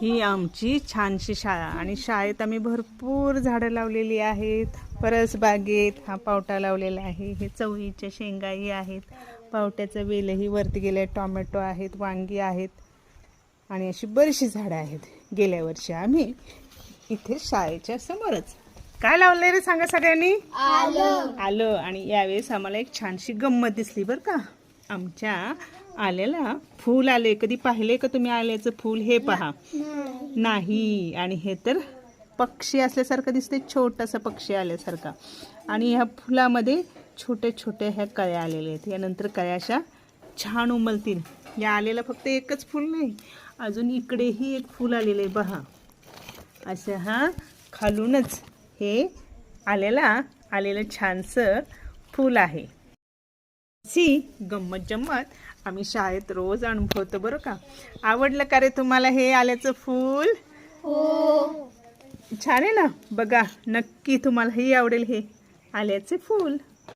ही आमची छानशी शाळा आणि शाळेत आम्ही भरपूर झाडं लावलेली आहेत. परसबागेत हा पावटा लावलेला आहे. हे चवळीच्या शेंगाही आहेत. पावट्याचं वेलही वरती गेले. टोमॅटो आहेत, वांगी आहेत आणि अशी बरीचशी झाडं आहेत. गेल्या वर्षी आम्ही इथे शाळेच्या समोरच काय लावलंय रे सांगा सगळ्यांनी. आलं. आणि यावेळेस आम्हाला एक छानशी गंमत दिसली बरं का. आमच्या आल्याला फूल आले. कधी पाहिले का तुम्ही आल्याचं फूल? हे पहा. नाही. आणि हे तर पक्षी असल्यासारखं दिसते, छोटासा पक्षी आल्यासारखा. आणि ह्या फुलामध्ये छोटे छोटे ह्या कळ्या आलेल्या आहेत. यानंतर कळ्या अशा छान उमलतील. या आलेला फक्त एकच फूल नाही, अजून इकडेही एक फूल आलेलं आहे पहा. असं हा खालूनच हे आलेलं छानसं फूल आहे. गंमत जम्मत आम्ही शाळेत रोज अनुभवतो बरं का. आवडलं का रे तुम्हाला हे आल्याचं फूल? हो. छान आहे ना. बघा नक्की तुम्हालाही आवडेल हे आल्याचे फूल.